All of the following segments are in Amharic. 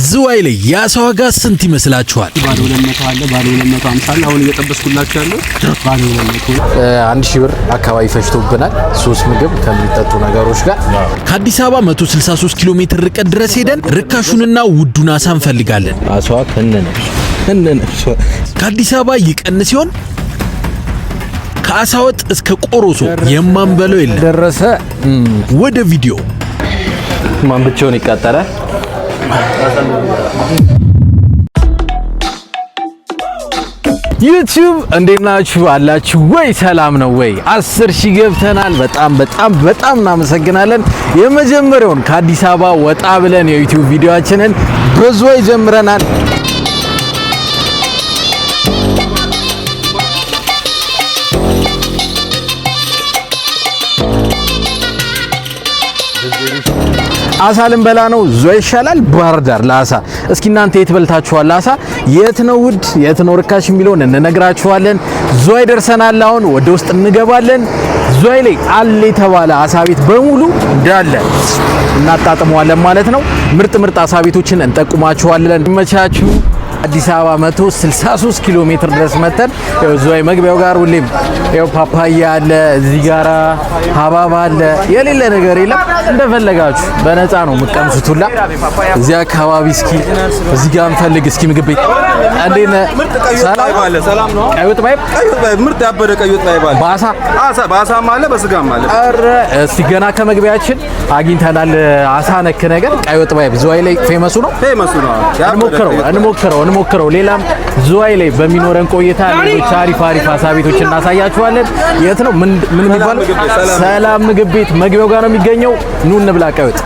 ዝዋይ ላይ የአሳ ዋጋ ስንት ይመስላችኋል? ባዶ 200 አለ፣ ባዶ 250 አለ። አሁን እየጠበስኩላችሁ ያለው ባዶ 200 1000 ብር አካባቢ ፈጅቶብናል። 3 ምግብ ከሚጠጡ ነገሮች ጋር ከአዲስ አበባ 163 ኪሎ ሜትር ርቀት ድረስ ሄደን ርካሹንና ውዱን አሳ እንፈልጋለን። አሳዋ ከነነ ከአዲስ አበባ ይቀን ሲሆን ከአሳ ወጥ እስከ ቆሮሶ የማንበለው የለም። ደረሰ። ወደ ቪዲዮ ማን ብቻውን ይቃጠላል? ዩቲዩብ እንዴት ናችሁ? አላችሁ ወይ? ሰላም ነው ወይ? 10,000 ገብተናል። በጣም እናመሰግናለን። የመጀመሪያውን ከአዲስ አበባ ወጣ ብለን የዩቲዩብ ቪዲዮአችንን በዝዋይ ጀምረናል። አሳ ልንበላ ነው። ዝዋይ ይሻላል ባህር ዳር ለአሳ? እስኪ እናንተ የት በልታችኋል? አሳ የት ነው ውድ የት ነው ርካሽ የሚለውን እንነግራችኋለን። ዝዋይ ደርሰናል። አሁን ወደ ውስጥ እንገባለን። ዝዋይ ላይ አለ የተባለ አሳ ቤት በሙሉ እንዳለ እናጣጥመዋለን ማለት ነው። ምርጥ አሳ ቤቶችን እንጠቁማችኋለን። ይመቻችሁ። አዲስ አበባ 163 ኪሎ ሜትር ድረስ መተን ዝዋይ መግቢያው ጋር ሁሌም ፓፓያ አለ፣ እዚህ ጋራ ሀባብ አለ፣ የሌለ ነገር የለም። እንደፈለጋችሁ በነፃ ነው የምትቀምሱት ሁላ። እዚህ አካባቢ እስኪ እዚህ ጋር እንፈልግ እስኪ ምግብ ቤት እንዴት ነህ? ሰላም ነው። ቀይ ወጥ ባይብ ምርጥ ያበደ ቀይ ወጥ ባይብ አለ። በአሳም አለ በስጋም አለ። ኧረ እስኪ ገና ከመግቢያችን አግኝተናል አሳ ነክ ነገር። ቀይ ወጥ ባይብ ዝዋይ ላይ ፌመሱ ነው። እንሞክረው። ሌላም ዝዋይ ላይ በሚኖረን ቆይታ ሌሎች አሪፍ አሳ ቤቶች እናሳያችኋለን። የት ነው ምን የሚባል? ሰላም ምግብ ቤት መግቢያው ጋር ነው የሚገኘው። ኑ እንብላ ቀይ ወጥ።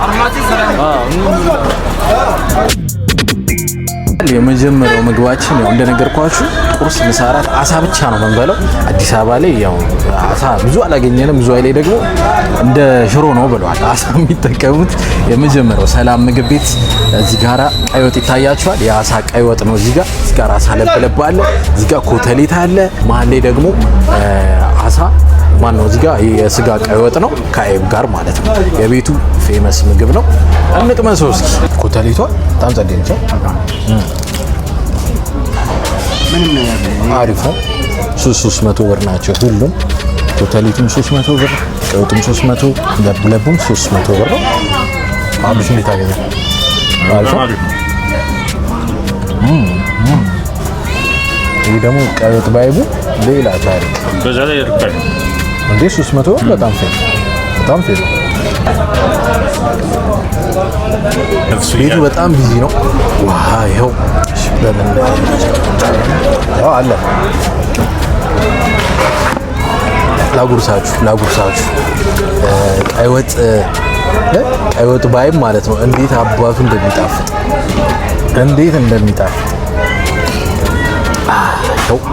የመጀመሪያው ምግባችን ያው እንደነገርኳችሁ ቁርስ፣ ምሳ፣ እራት አሳ ብቻ ነው የምንበላው። አዲስ አበባ ላይ ያው አሳ ብዙ አላገኘንም። ዝዋይ ላይ ደግሞ እንደ ሽሮ ነው ብለዋል አሳ የሚጠቀሙት። የመጀመሪያው ሰላም ምግብ ቤት እዚህ ጋራ ቀይ ወጥ ይታያችኋል። የአሳ ቀይ ወጥ ነው። እዚህ ጋር አሳ ለበለብ አለ። እዚህ ጋር ኮተሌት አለ። መሀል ላይ ደግሞ አሳ ማን ነው? እዚህ ጋር የስጋ ቀይ ወጥ ነው ከአይብ ጋር ማለት ነው። የቤቱ ፌመስ ምግብ ነው። እንቅመሰው እስኪ። ኮተሌቷ በጣም ጸዴ ነች። አሪፍ ነው። 300 ብር ናቸው ሁሉም። ኮተሌቱም 300 ብር፣ ቀይ ወጡም 300፣ ለብለቡም 300 ብር ነው። አብሽ እንዴት አገኘ? አሪፍ ነው። ይሄ ደግሞ ቀይ ወጥ ባይቡ ሌላ ታሪክ። በዛ ላይ ይርካል እንዴ 300 ብር በጣም ፌር። ቤቱ በጣም ቢዚ ነው። ይኸው በምን አለ ላጉርሳችሁ ቀይ ወጥ ባይብ ማለት ነው። እንዴት አባቱ እንደሚጣፍጥ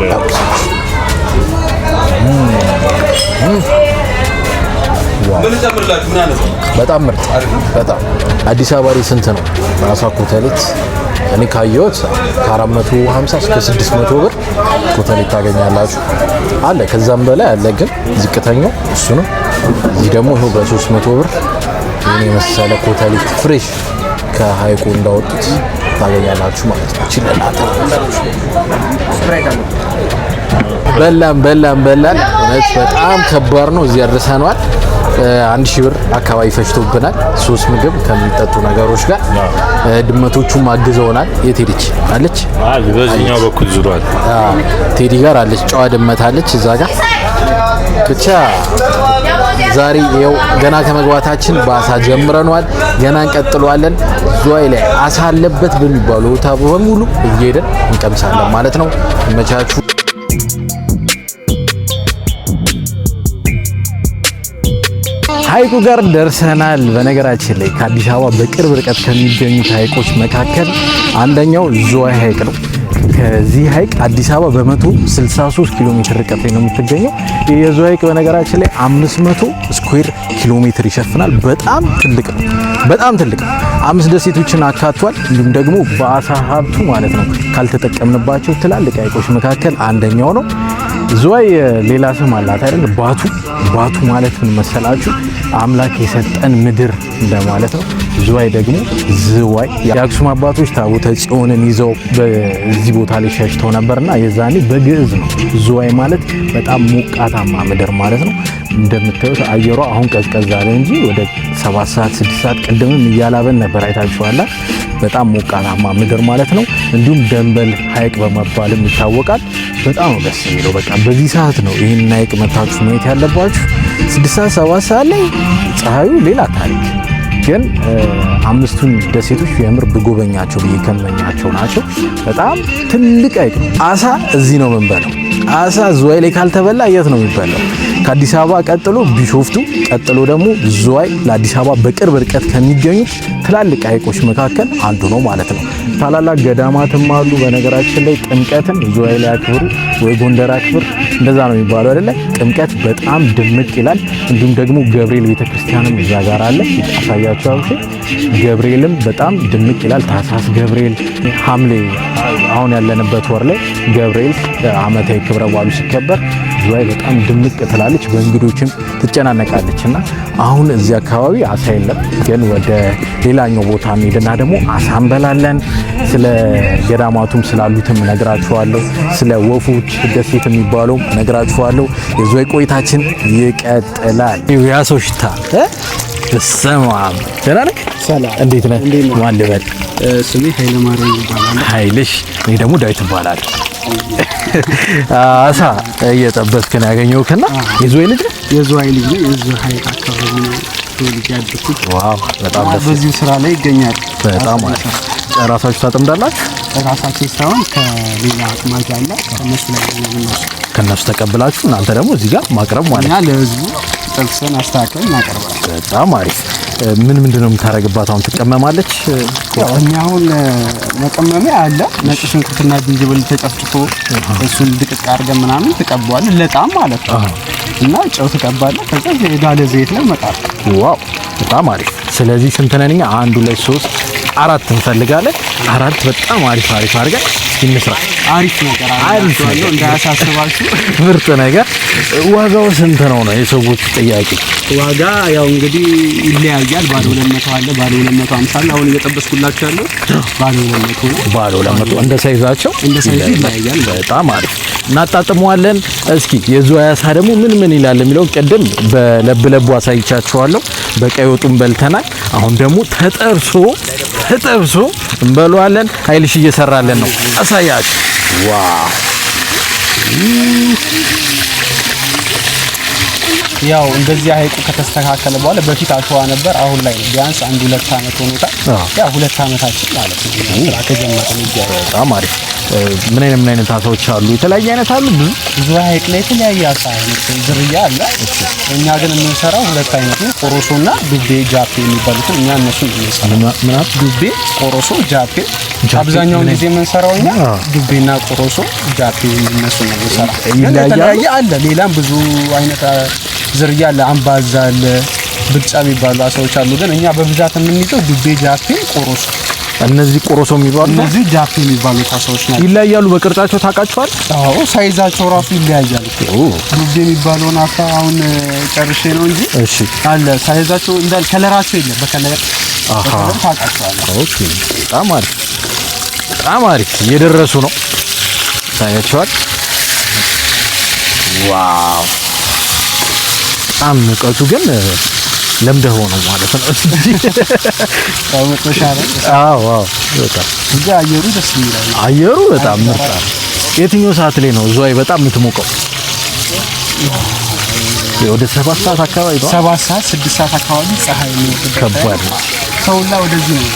ላጉርሳችሁ። በጣም ምርጥ። በጣም አዲስ አበባ ላይ ስንት ነው አሳ ኮተሌት? እኔ ካየሁት ከ450 እስከ 600 ብር ኮተሌት ታገኛላችሁ። አለ ከዛም በላይ አለ፣ ግን ዝቅተኛው እሱ ነው። እዚህ ደግሞ ይኸው በ300 ብር ይሄን የመሰለ ኮተሌት ፍሬሽ ከሀይቁ እንዳወጡት ታገኛላችሁ ማለት ነው። ይችላል። በላን። እውነት በጣም ከባድ ነው። እዚህ ያደርሰናል። 1000 ብር አካባቢ ፈጅቶብናል። 3 ምግብ ከሚጠጡ ነገሮች ጋር። ድመቶቹም አግዘውናል። የት ሄደች? አለች በዚህኛው በኩል ዙሯል። ቴዲ ጋር አለች። ጨዋ ድመት አለች እዛ ጋር። ብቻ ዛሬ ይኸው ገና ከመግባታችን በአሳ ጀምረናል። ገና እንቀጥለዋለን። ዝዋይ ላይ አሳ አለበት በሚባሉ ቦታ በሙሉ እየሄድን እንቀምሳለን ማለት ነው። ይመቻችሁ። ሀይቁ ጋር ደርሰናል። በነገራችን ላይ ከአዲስ አበባ በቅርብ ርቀት ከሚገኙት ሀይቆች መካከል አንደኛው ዝዋይ ሀይቅ ነው። ከዚህ ሀይቅ አዲስ አበባ በ163 ኪሎ ሜትር ርቀት ላይ ነው የምትገኘው። የዝዋይ ሀይቅ በነገራችን ላይ 500 ስኩዌር ኪሎ ሜትር ይሸፍናል። በጣም ትልቅ ነው። 5 ደሴቶችን አካቷል። እንዲሁም ደግሞ በአሳ ሀብቱ ማለት ነው ካልተጠቀምንባቸው ትላልቅ ሀይቆች መካከል አንደኛው ነው። ዝዋይ ሌላ ስም አላት አይደል? ባቱ ማለት ምን መሰላችሁ? አምላክ የሰጠን ምድር እንደማለት ነው። ዝዋይ ደግሞ ዝዋይ የአክሱም አባቶች ታቦተ ጽዮንን ይዘው በዚህ ቦታ ላይ ሸሽተው ነበርና የዛኔ በግዕዝ ነው ዝዋይ ማለት በጣም ሞቃታማ ምድር ማለት ነው። እንደምታዩት አየሯ አሁን ቀዝቀዝ አለ እንጂ ወደ 7 ሰዓት 6 ሰዓት ቅድምም እያላበን ነበር አይታችኋላ። በጣም ሞቃታማ ምድር ማለት ነው። እንዲሁም ደንበል ሐይቅ በመባልም ይታወቃል። በጣም ነው ደስ የሚለው። በቃ በዚህ ሰዓት ነው ይህን ሐይቅ መታችሁ ማየት ያለባችሁ። 6 ሰዓት 7 ሰዓት ላይ ፀሐዩ ሌላ ታሪክ ግን 5ቱን ደሴቶች የምር ብጎበኛቸው ብዬ ከመኛቸው ናቸው። በጣም ትልቅ ሐይቅ ነው። አሳ እዚህ ነው የምንበላው። አሳ ዝዋይ ላይ ካልተበላ የት ነው የሚበላው? ከአዲስ አበባ ቀጥሎ ቢሾፍቱ፣ ቀጥሎ ደግሞ ዝዋይ ለአዲስ አበባ በቅርብ ርቀት ከሚገኙት ትላልቅ ሐይቆች መካከል አንዱ ነው ማለት ነው። ታላላቅ ገዳማትም አሉ። በነገራችን ላይ ጥምቀትን ዝዋይ ላይ አክብሩ ወይ ጎንደር አክብር እንደዛ ነው የሚባለው አይደለ? ጥምቀት በጣም ድምቅ ይላል። እንዲሁም ደግሞ ገብርኤል ቤተክርስቲያንም እዛ ጋር አለ። አሳያችሁ አውሽ ገብርኤልም በጣም ድምቅ ይላል። ታሳስ ገብርኤል፣ ሐምሌ አሁን ያለንበት ወር ላይ ገብርኤል ዓመታዊ ክብረ በዓሉ ሲከበር ዝዋይ በጣም ድምቅ ትላለች፣ በእንግዶችም ትጨናነቃለች። እና አሁን እዚህ አካባቢ አሳ የለም፣ ግን ወደ ሌላኛው ቦታ እንሄድና ደግሞ አሳ እንበላለን። ስለ ገዳማቱም ስላሉትም ነግራችኋለሁ። ስለ ወፎች ደሴት የሚባለውም ነግራችኋለሁ። የዝዋይ ቆይታችን ይቀጥላል። ያሰው ሽታ በሰማም ደህና ነህ? ሰላም፣ እንዴት ነህ? ማን ልበል? ስሜ ኃይለ ማርያም ይባላል። ኃይልሽ? እኔ ደግሞ ዳዊት እባላለሁ። አሳ እየጠበስክ ነው ያገኘሁትና የዝዋይ ልጅ ነው? የዝዋይ ልጅ ነው። የዝዋይ ሐይቅ አካባቢ ነው ልጅ ያደኩት። ዋው በጣም ደስ በዚህ ስራ ላይ ይገኛል። በጣም አሪፍ። ራሳችሁ ታጠምዳላችሁ? ራሳችን ሳይሆን ከሌላ አጥማጅ አለ ከነሱ ላይ ነው። ከነሱ ተቀብላችሁ እናንተ ደግሞ እዚህ ጋር ማቅረብ ማለት ነው። እኛ ለህዝቡ ጥብሰን አስተካክለን እናቀርባለን። በጣም አሪፍ። ምንድን ነው የምታረግባት? አሁን ትቀመማለች? ያው እኛ አሁን መቀመሚያ አለ። ነጭ ሽንኩርትና ዝንጅብል ተጨፍጭፎ እሱን ድቅቅ አድርገን ምናምን ትቀባዋለህ፣ ለጣም ማለት ነው። እና ጨው ትቀባለህ። ከዛ የጋለ ዘይት ላይ መጣል። ዋው በጣም አሪፍ። ስለዚህ ስንት ነን እኛ? 1 2 3 4 እንፈልጋለን። 4 በጣም አሪፍ አድርገን እንስራ። አሪፍ ነገር አሪፍ ነው። እንዳያሳስባችሁ ምርጥ ነገር። ዋጋው ስንት ነው የሰዎች ጥያቄ? ዋጋ ያው እንግዲህ ይለያያል። ባለ 200 አለ፣ ባለ 250 አለ። አሁን እየጠበስኩላችሁ ያለው ባለ 200 ነው። ባለ 200 እንደ ሳይዛቸው ይለያያል። በጣም አሪፍ እናጣጥመዋለን። እስኪ የዝዋይ አሳ ደግሞ ምን ይላል የሚለው ቅድም በለብለቡ አሳይቻችኋለሁ። በቀይ ወጡን በልተናል። አሁን ደግሞ ተጠብሶ እንበለዋለን። ኃይልሽ እየሰራለን ነው፣ አሳያችሁ። ዋው ያው እንደዚህ ሐይቁ ከተስተካከለ በኋላ በፊት አሸዋ ነበር። አሁን ላይ ቢያንስ 1-2 አመት ሆኖታል። ያው 2 አመታችን ማለት ነው ስራ ከጀመረን ይያያል። በጣም አሪፍ። ምን አይነት አሳዎች አሉ? የተለያየ አይነት አሉ። ዝዋይ ሐይቅ ላይ የተለያየ አሳ አይነት ዝርያ አለ። እኛ ግን የምንሰራው 2 አይነት ነው፣ ቆሮሶና ዱቤ ጃፔ የሚባሉትን እኛ እነሱን እንሰራለን። ምናምን ዱቤ፣ ቆሮሶ፣ ጃፔ አብዛኛውን ጊዜ የምንሰራው እኛ ዱቤና ቆሮሶ ጃፔ እነሱን ነው የምንሰራው። የተለያየ አለ። ሌላም ብዙ አይነት ዝርያ አለ። አምባዛ አለ፣ ብጫ የሚባሉ አሳዎች አሉ። ግን እኛ በብዛት የምንይዘው ዱቤ፣ ጃፔ፣ ቆሮሶ። እነዚህ ቆሮሶ የሚባሉ እነዚህ ጃፔ የሚባሉ አሳዎች ናቸው። ይለያያሉ በቅርጻቸው ታውቃቸዋል? አዎ ሳይዛቸው ራሱ ይለያያል። ዱቤ የሚባለውን አሳ አሁን ጨርሼ ነው እንጂ እሺ አለ ሳይዛቸው እንዳል ከለራቸው የለም። በከለር ታውቃቸዋለህ። ኦኬ በጣም አሪፍ እየደረሱ ነው። ታያቸዋል። ዋው በጣም ሙቀቱ ግን ለምደህ ሆኖ ማለት ነው። ያው መጥቶሻ ነው። አዎ በጣም እዚህ አየሩ ደስ ይላል። አየሩ በጣም ምርጥ ነው። የትኛው ሰዓት ላይ ነው ዝዋይ በጣም የምትሞቀው? ወደ 7 ሰዓት አካባቢ ነው። 7 ሰዓት 6 ሰዓት አካባቢ ፀሐይ ነው። ከባድ ነው። ሰውላ ወደዚህ ነው።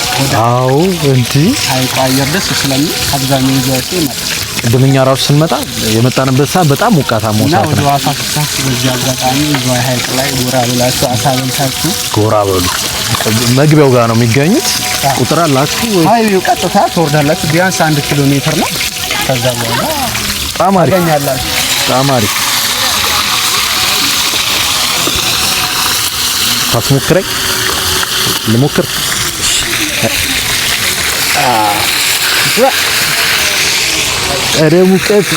አዎ እንጂ ሐይቁ አየር ደስ ስለሚል አብዛኛው ዝዋይ ይመጣል። ቅድምኛ ራሱ ስንመጣ የመጣንበት ሰዓት በጣም ሞቃታማ ሰዓት ነው። ወደ ዋሳ ፍሳሽ በዚህ አጋጣሚ ዝዋይ ሐይቅ ላይ ጎራ ብላችሁ አሳ በልታችሁ ጎራ በሉ። መግቢያው ጋር ነው የሚገኙት። ቁጥር አላችሁ ወይ? አይ ቀጥታ ትወርዳላችሁ። ቢያንስ 1 ኪሎ ሜትር ነው። ከዛ በኋላ በጣም አሪፍ ታገኛላችሁ። በጣም አሪፍ። ታስሞክረኝ ልሞክር። ኧረ ሙቀት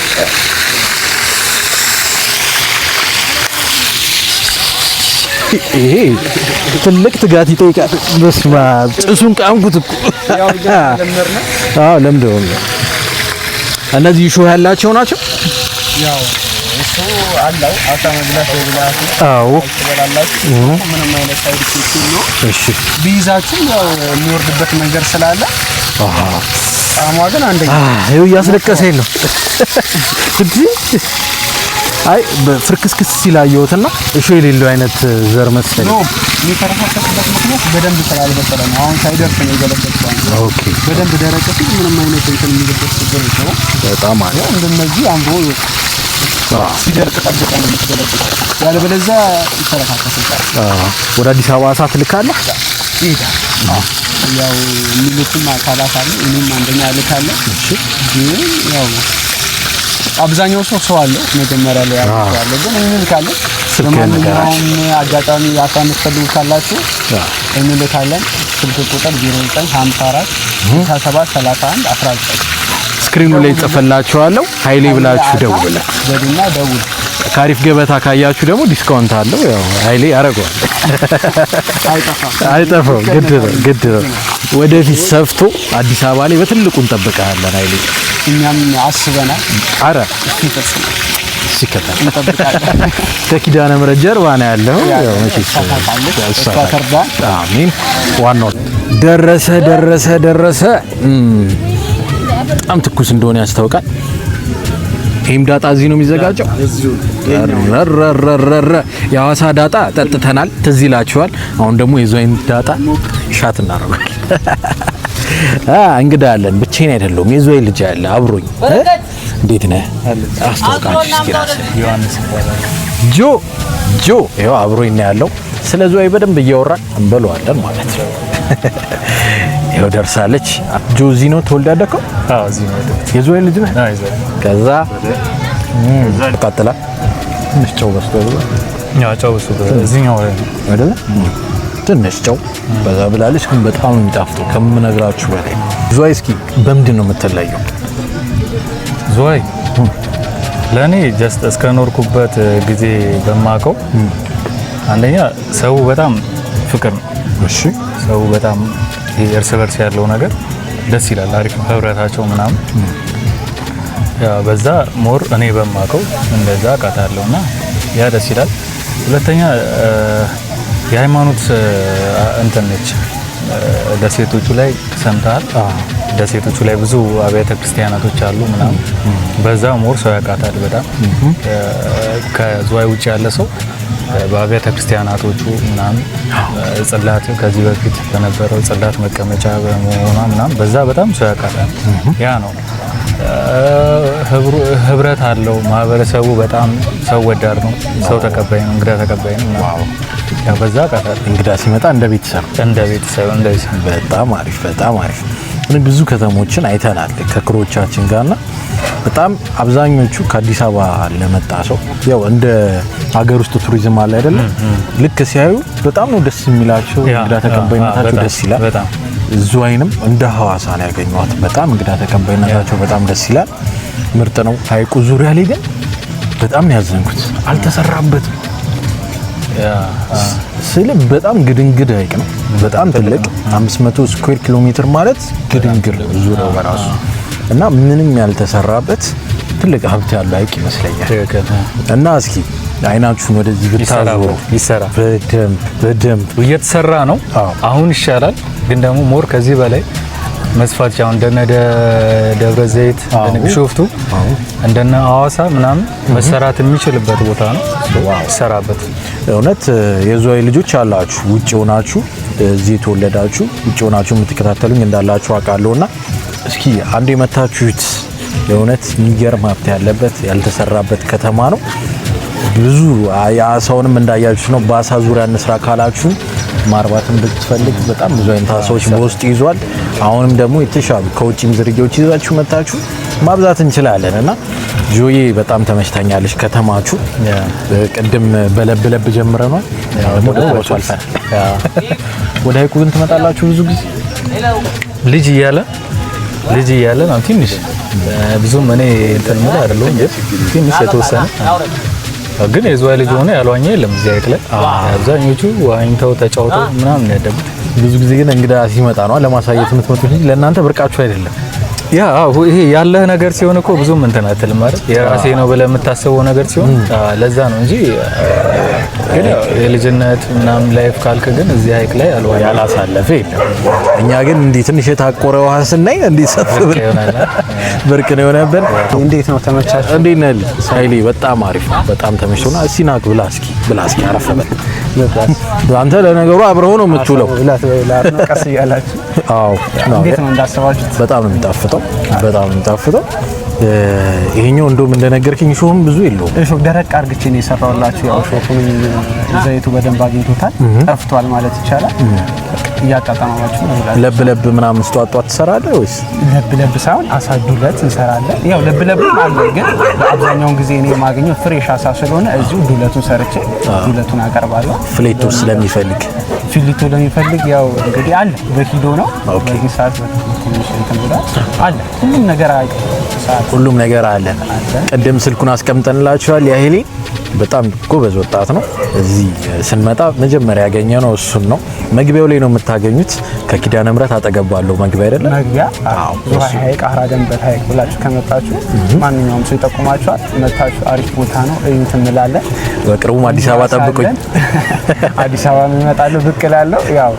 ይሄ ትልቅ ትጋት ይጠይቃል። በስመ አብ ጭሱን ቃምኩት እኮ። አዎ ለምደው እነዚህ ሾህ ያላቸው ናቸው። ያው እሱ አለው አሳ መብላት ይብላል። አዎ ምንም አይነት ሳይድ ኢፌክት ነው። እሺ ቢይዛችሁ ያው የሚወርድበት መንገድ ስላለ ጣዕሟ ግን አንደኛ ይኸው እያስለቀሰኝ ነው። አይ በፍርክስክስ ሲላየውትና እሾ የሌለው አይነት ዘር መሰለኝ ነው የሚፈረካከስበት ምክንያት በደንብ ስላልበሰለ ነው። አሁን ሳይደርስ ነው የገለበጠው። ኦኬ በደንብ ደረቀ ሲል ምንም አይነት እንትን የሚልበት ችግር የለውም። በጣም አሪፍ እንደነዚህ አምሮ ሲደርቅ ጠብቀን ነው የምትገለበጠው። ያለበለዚያ ይፈረካከሳል። ወደ አዲስ አበባ አሳ ትልካለህ? ይሄዳል። ያው የሚልክም አካላት አሉ። እኔም አንደኛ ልካለሁ። እሺ ግን ያው አብዛኛው ሰው አለ መጀመሪያ ላይ ያለው ግን እንልካለን። ስለማንኛውም አጋጣሚ አሳ የምትፈልጉ ካላችሁ እንልካለን። ስልክ ቁጥር 0954 67 31 19 ስክሪኑ ላይ ጽፈላችኋለሁ። ኃይሌ ብላችሁ ደውሉ። በዲና ደውሉ። ካሪፍ ገበታ ካያችሁ ደግሞ ዲስካውንት አለው። ያው ኃይሌ ያረጋል። አይጠፋም። ግድ ነው። ወደፊት ሰፍቶ አዲስ አበባ ላይ በትልቁ እንጠብቃለን ኃይሌ። እኛም አስበናል። አረ ሲከታተል እንጠብቃለን። ከኪዳነ ምሕረት ጀርባ ነው ያለው። ያው መቼስ አሜን። ዋናው ደረሰ። በጣም ትኩስ እንደሆነ ያስታውቃል። ይሄም ዳጣ እዚህ ነው የሚዘጋጀው። የሐዋሳ ዳጣ ጠጥተናል፣ ትዝ ይላችኋል። አሁን ደግሞ የዞይን ዳጣ ሻት እናደርጋለን። እንግዳ አለን፣ ብቻዬን አይደለሁም። የዞይ ልጅ አለ አብሮኝ። እንዴት ነህ? አስተዋውቃችሁ እስኪ ራስህ። ዮሐንስ ጆ ይኸው አብሮኝ ነው ያለው። ስለ ዞይ በደንብ እያወራን እንበለዋለን ማለት ነው። ይኸው ደርሳለች። ጆ እዚህ ነው ተወልዳ ያደግከው? አዎ እዚህ ነው። የዞይ ልጅ ነህ? አዎ እዚህ። ከዛ ቀጥላ ትንሽ ጨው በስቶ ያው ጨው በስቶ እዚህኛው አይደለ? ትንሽ ጨው በዛ ብላለች፣ ግን በጣም የሚጣፍጠው ከምነግራችሁ በላይ። ዞይ እስኪ በምንድን ነው የምትለየው? ዞይ ለኔ ጀስት እስከ ኖርኩበት ጊዜ በማቀው አንደኛ ሰው በጣም ፍቅር ነው። እሺ ሰው በጣም እርስ በርስ ያለው ነገር ደስ ይላል። አሪፍ ህብረታቸው ምናምን ያ በዛ ሞር እኔ በማቀው እንደዛ አውቃታለሁና ያ ደስ ይላል። ሁለተኛ የሃይማኖት እንትን ነች። ደሴቶቹ ላይ ሰምተሃል? ደሴቶቹ ላይ ብዙ አብያተ ክርስቲያናቶች አሉ ምናምን። በዛ ሞር ሰው ያውቃታል በጣም ከዝዋይ ውጭ ያለ ሰው በአብያተ ክርስቲያናቶቹ ምናምን ጽላት ከዚህ በፊት በነበረው ጽላት መቀመጫ በመሆኗ ምናምን በዛ በጣም ሰው ያውቃታል። ያ ነው ህብረት አለው ማህበረሰቡ። በጣም ሰው ወዳድ ነው። ሰው ተቀባይ ነው። እንግዳ ተቀባይ ነው። ያ በዛ አውቃታል። እንግዳ ሲመጣ እንደ ቤተሰብ በጣም አሪፍ። ብዙ ከተሞችን አይተናል ከክሮቻችን ጋርና በጣም አብዛኞቹ ከአዲስ አበባ ለመጣ ሰው ያው እንደ ሀገር ውስጥ ቱሪዝም አለ አይደለ? ልክ ሲያዩ በጣም ነው ደስ የሚላቸው። እንግዳ ተቀባይነታቸው ደስ ይላል። ዝዋይንም እንደ ሐዋሳ ነው ያገኘኋት። በጣም እንግዳ ተቀባይነታቸው በጣም ደስ ይላል። ምርጥ ነው። ሀይቁ ዙሪያ ላይ ግን በጣም ነው ያዘንኩት። አልተሰራበትም ስለ በጣም ግድንግድ ሀይቅ ነው። በጣም ትልቅ 500 ስኩዌር ኪሎ ሜትር ማለት ግድንግድ ነው ዙሪያው በራሱ እና ምንም ያልተሰራበት ትልቅ ሀብት ያለው ሀይቅ ይመስለኛል። እና እስኪ አይናችሁን ወደዚህ ብታዞሩ ይሰራ በደንብ እየተሰራ ነው። አሁን ይሻላል፣ ግን ደግሞ ሞር ከዚህ በላይ መስፋት ያው እንደነ ደብረ ዘይት እንደነ ቢሾፍቱ እንደነ ሐዋሳ ምናምን መሰራት የሚችልበት ቦታ ነው። ይሰራበት። እውነት የዝዋይ ልጆች አላችሁ፣ ውጭ ሆናችሁ እዚህ የተወለዳችሁ ውጭ ሆናችሁ የምትከታተሉኝ እንዳላችሁ አውቃለሁና እስኪ አንዴ መታችሁት። የእውነት የሚገርም ሀብት ያለበት ያልተሰራበት ከተማ ነው። ብዙ የአሳውንም እንዳያችሁ ነው። በአሳ ዙሪያ እንስራ ካላችሁ ማርባትን ብትፈልግ በጣም ብዙ አይነት አሳዎች በውስጥ ይዟል። አሁንም ደግሞ የተሻሉ ከውጭም ዝርያዎች ይዛችሁ መታችሁ ማብዛት እንችላለን እና ጆዬ በጣም ተመችታኛለች ከተማችሁ። ቅድም በለብለብ ጀምረናል። ደግሞ ደስ አልፈን ወደ ሀይቁ ግን ትመጣላችሁ ብዙ ጊዜ? ልጅ እያለ ነው ትንሽ ብዙም እኔ እንትን ማለት አይደለም፣ ትንሽ የተወሰነ ግን የዝዋይ ልጅ ሆነ ያልዋኘ የለም እዚህ ሀይቅ ላይ። አብዛኞቹ ዋኝተው ተጫውተው ምናምን ያደጉት። ብዙ ጊዜ ግን እንግዳ ሲመጣ ነው ለማሳየት የምትመጡት እንጂ ለእናንተ ብርቃችሁ አይደለም። ያ ይሄ ያለህ ነገር ሲሆን እኮ ብዙም እንትን አትልም ማለት የራሴ ነው ብለህ የምታስበው ነገር ሲሆን ለዛ ነው እንጂ ግን የልጅነት ምናምን ላይፍ ካልክ ግን እዚህ ሀይቅ ላይ ያላሳለፈ የለም። እኛ ግን እንዲህ ትንሽ የታቆረ ውሃ ስናይ እንዲህ ሰፍ ብርቅ ነው የሆነብን። እንዴት ነው ተመቻችሁ? እንዴት ነህ ሳይሊ? በጣም አሪፍ ነው። በጣም ተመችቶና እስኪ ና ብላ እስኪ አረፍ በል። አንተ ለነገሩ አብረው ነው የምትውለው። ቀስ እያላችሁ አዎ። እንዴት ነው እንዳሰባችሁት? በጣም ነው የሚጣፍጠው። ይሄኛው እንደውም እንደነገርክኝ ሾህም ብዙ የለውም። ሾህ ደረቅ አርግቼ ነው የሰራውላችሁ። ያው ሾሁን ዘይቱ በደንብ አግኝቶታል፣ ጠፍቷል ማለት ይቻላል። እያጣጣማችሁ ነው። ለብ ምናምን ጧጧት ትሰራለህ ወይስ? ለብ ሳይሆን አሳ ዱለት እንሰራለን። ያው ለብ አለ፣ ግን አብዛኛውን ጊዜ እኔ የማገኘው ፍሬሽ አሳ ስለሆነ እዚሁ ዱለቱን ሰርቼ ዱለቱን አቀርባለሁ። ፍሌቶ ስለሚፈልግ ፊሊቶ ለሚፈልግ ያው እንግዲህ አለ በኪሎ ነው። በዚህ ሰዓት ትንሽ እንትን ብሏል አለ ሁሉም ነገር አለ። ቅድም ስልኩን አስቀምጠንላችኋል። ያሄሊ በጣም ጎበዝ ወጣት ነው። እዚህ ስንመጣ መጀመሪያ ያገኘነው እሱን ነው። መግቢያው ላይ ነው የምታገኙት። ከኪዳነ ምሕረት አጠገብ ባለው መግቢያ አይደለም መግቢያ። ዝዋይ ሀይቅ አራደንበት ሀይቅ ብላችሁ ከመጣችሁ ማንኛውም ሰው ይጠቁማችኋል። መታችሁ አሪፍ ቦታ ነው እዩት እንላለን። በቅርቡም አዲስ አበባ ጠብቁኝ። አዲስ አበባ እመጣለሁ ብቅ እላለሁ። ያው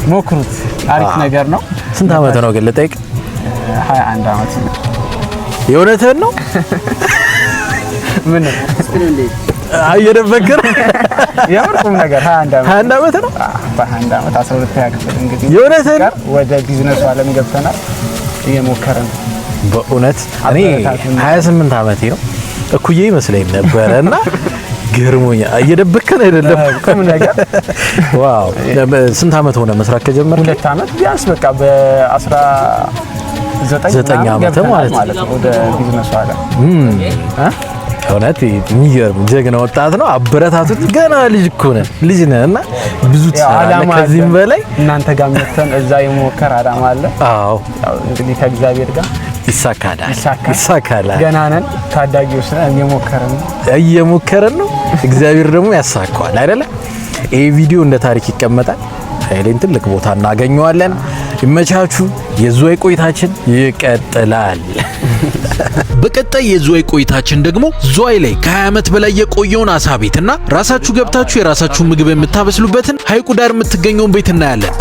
ሞክሩት፣ አሪፍ ነገር ነው። ስንት ዓመት ነው ግን ልጠይቅ? 21 ዓመት ነው። የእውነትህን ነው? ምን አየደበከር የምርቁም ነገር 21 ዓመት ነው። በ21 ዓመት 12 ያክፍል እንግዲህ የእውነትህን ወደ ቢዝነሱ ዓለም ገብተናል። እየሞከረን በእውነት እኔ 28 ዓመቴ ነው። እኩዬ ይመስለኝ ነበርና ገርሞኛ። እየደበከን አይደለም ቁም ነገር። ዋው! ስንት ዓመት ሆነ መስራት ከጀመረ? 2 ዓመት ቢያንስ በቃ በ19 ዓመት ማለት ነው ወደ ቢዝነሱ ዓለም። እውነት የሚገርም ጀግና ወጣት ነው። አበረታቱት። ገና ልጅ እኮ ልጅ ነህ እና ብዙ ትሰራለህ ከዚህም በላይ። እናንተ ጋር መተን እዛ የሞከር አላማ አለ። አዎ እንግዲህ ከእግዚአብሔር ጋር ይሳካል። ገና ነን፣ ታዳጊዎች ነን፣ እየሞከረን ነው። እግዚአብሔር ደግሞ ያሳካዋል አይደለ? ይሄ ቪዲዮ እንደ ታሪክ ይቀመጣል። ኃይሌን ትልቅ ቦታ እናገኘዋለን። ይመቻቹ። የዝዋይ ቆይታችን ይቀጥላል። በቀጣይ የዝዋይ ቆይታችን ደግሞ ዝዋይ ላይ ከ20 ዓመት በላይ የቆየውን አሳ ቤትና ራሳችሁ ገብታችሁ የራሳችሁን ምግብ የምታበስሉበትን ሐይቁ ዳር የምትገኘውን ቤት እናያለን።